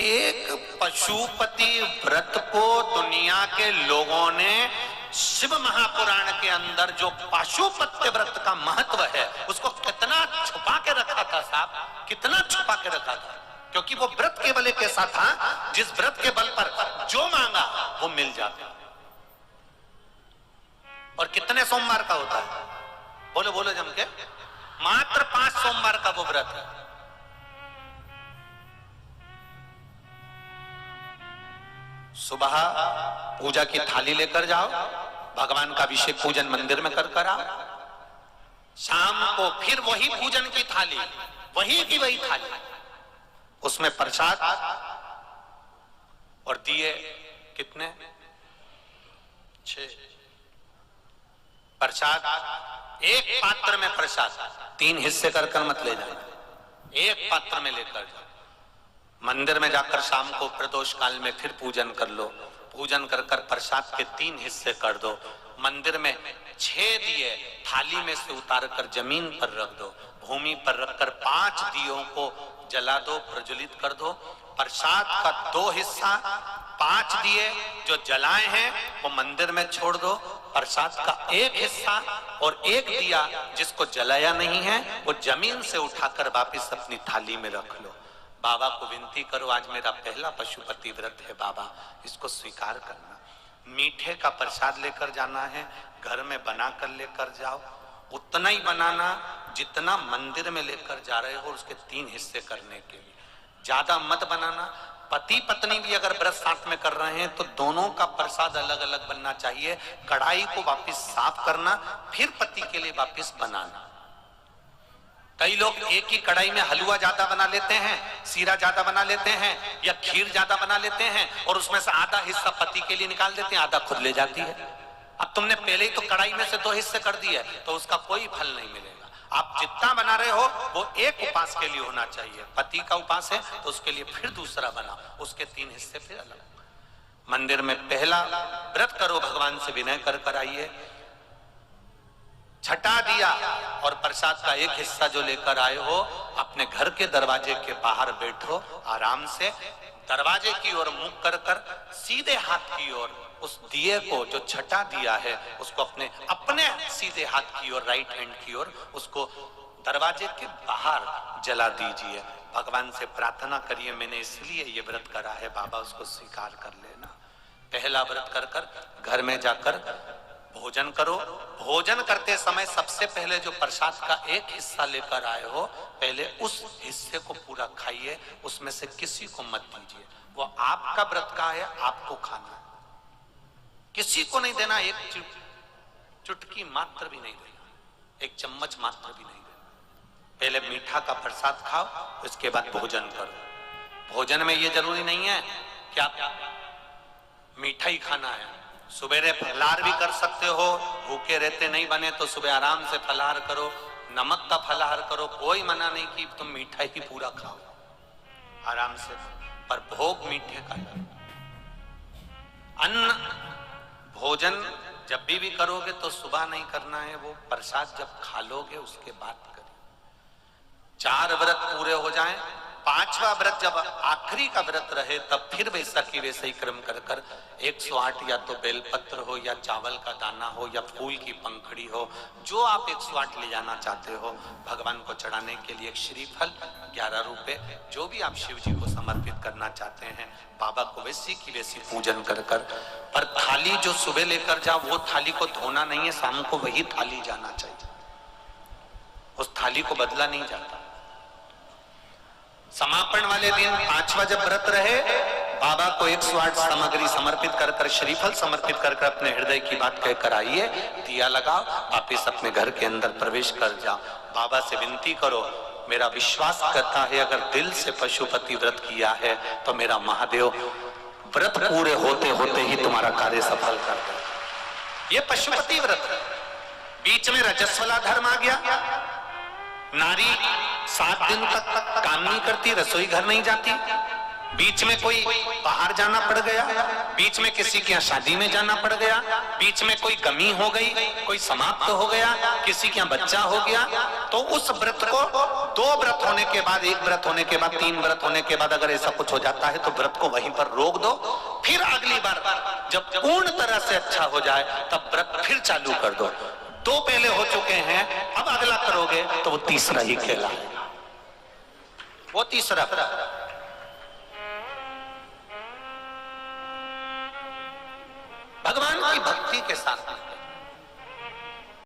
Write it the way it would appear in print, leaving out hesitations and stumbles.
एक पशुपति व्रत को दुनिया के लोगों ने शिव महापुराण के अंदर जो पशुपति व्रत का महत्व है उसको कितना छुपा के रखा था साहब, कितना छुपा के रखा था। क्योंकि वो व्रत केवल एक ऐसा था जिस व्रत के बल पर जो मांगा वो मिल जाता। और कितने सोमवार का होता है? बोलो बोलो जम के। मात्र 5 सोमवार का वो व्रत है। सुबह पूजा की थाली लेकर जाओ, भगवान का अभिषेक पूजन मंदिर में कर आओ। शाम को फिर वही पूजन की थाली, वही की वही थाली, उसमें प्रसाद और दिए कितने? 6 प्रसाद। एक पात्र में प्रसाद, 3 हिस्से कर कर मत ले जाना, एक पात्र में लेकर जाओ। मंदिर में जाकर शाम को प्रदोष काल में फिर पूजन कर लो। पूजन कर कर प्रसाद के 3 हिस्से कर दो। मंदिर में 6 दिए थाली में से उतार कर जमीन पर रख दो। भूमि पर रखकर 5 दियों को जला दो, प्रज्वलित कर दो। प्रसाद का 2 हिस्सा, 5 दिए जो जलाए हैं वो मंदिर में छोड़ दो। प्रसाद का 1 हिस्सा और 1 दिया जिसको जलाया नहीं है वो जमीन से उठाकर वापिस अपनी थाली में रख लो। बाबा को विनती करो, आज मेरा पहला पशुपति व्रत है बाबा, इसको स्वीकार करना। मीठे का प्रसाद लेकर जाना है, घर में बना कर लेकर जाओ। उतना ही बनाना जितना मंदिर में लेकर जा रहे हो, उसके 3 हिस्से करने के लिए। ज्यादा मत बनाना। पति पत्नी भी अगर व्रत साथ में कर रहे हैं तो दोनों का प्रसाद अलग अलग बनना चाहिए। कढ़ाई को वापस साफ करना, फिर पति के लिए वापस बनाना। कई लोग एक ही कढ़ाई में हलवा ज्यादा बना लेते हैं, सीरा ज्यादा बना लेते हैं या खीर ज्यादा बना लेते हैं और उसमें से आधा हिस्सा पति के लिए निकाल देते हैं, आधा खुद ले जाती है। अब तुमने पहले ही तो कढ़ाई में से 2 हिस्से कर दिए तो उसका कोई फल नहीं मिलेगा। आप जितना बना रहे हो वो एक उपास के लिए होना चाहिए। पति का उपास है तो उसके लिए फिर दूसरा बना, उसके 3 हिस्से फिर अलग। मंदिर में पहला व्रत करो, भगवान से विनय कर कर आइए। छठा दिया और प्रसाद का 1 हिस्सा जो लेकर आए हो अपने घर के दरवाजे के बाहर बैठो आराम से। दरवाजे की ओर मुख कर कर सीधे हाथ की ओर उस दिए को जो छठा दिया है उसको अपने सीधे हाथ की ओर, राइट हैंड की ओर, उसको दरवाजे के बाहर जला दीजिए। भगवान से प्रार्थना करिए, मैंने इसलिए ये व्रत करा है बाबा, उसको स्वीकार कर लेना। पहला व्रत कर कर घर में जाकर भोजन करो। भोजन करते समय सबसे पहले जो प्रसाद का 1 हिस्सा लेकर आए हो, पहले उस हिस्से को पूरा खाइए, उसमें से किसी को मत दीजिए। वो आपका व्रत का है, आपको खाना है, किसी को नहीं देना। एक चुटकी मात्र भी नहीं देना, 1 चम्मच मात्र भी नहीं देना। पहले मीठा का प्रसाद खाओ, उसके बाद भोजन करो। भोजन में ये जरूरी नहीं है कि आप मीठा ही खाना है। सुबेरे फलाहार भी कर सकते हो, भूखे रहते नहीं बने तो सुबह आराम से फलाहार करो, नमक का फलाहार करो, कोई मना नहीं कि तुम मीठा ही पूरा खाओ आराम से, पर भोग मीठे का। अन्न भोजन जब भी करोगे तो सुबह नहीं करना है, वो प्रसाद जब खा लोगे उसके बाद करिए। 4 व्रत पूरे हो जाएं, 5वां व्रत जब आखिरी का व्रत रहे तब फिर वैसा की वैसा ही क्रम कर कर 108 या तो बेलपत्र हो या चावल का दाना हो या फूल की पंखड़ी हो, जो आप 108 ले जाना चाहते हो भगवान को चढ़ाने के लिए। 1 श्रीफल 11 रुपए, जो भी आप शिव जी को समर्पित करना चाहते हैं बाबा को वैसी की वैसी पूजन कर कर। पर थाली जो सुबह लेकर जाओ वो थाली को धोना नहीं है, शाम को वही थाली जाना चाहिए, उस थाली को बदला नहीं जाता। समापन वाले दिन 5वां जब व्रत रहे, बाबा को 108 सामग्री समर्पित कर कर, श्रीफल समर्पित कर कर अपने हृदय की बात कहकर आइए, दिया लगाओ, वापिस अपने घर के अंदर प्रवेश कर जाओ। बाबा से विनती करो, मेरा विश्वास करता है अगर दिल से पशुपति व्रत किया है तो मेरा महादेव व्रत पूरे होते होते ही तुम्हारा कार्य सफल कर दे। ये पशुपति व्रत है। बीच में रजस्वला धर्म आ गया, नारी 7 दिन तक काम नहीं करती, रसोई घर नहीं जाती, बीच में कोई बाहर जाना पड़ गया, बीच में किसी के यहाँ शादी में जाना पड़ गया, बीच में कोई कमी हो गई, कोई समाप्त हो गया, किसी के यहाँ बच्चा हो गया, तो उस व्रत को 2 व्रत होने के बाद, 1 व्रत होने के बाद, 3 व्रत होने के बाद अगर ऐसा कुछ हो जाता है तो व्रत को वहीं पर रोक दो। फिर अगली बार जब पूर्ण तरह से अच्छा हो जाए तब व्रत फिर चालू कर दो। 2 पहले हो चुके हैं, अब अगला करोगे तो वो तीसरा ही खेला, वो तीसरा। भगवान की भक्ति के साथ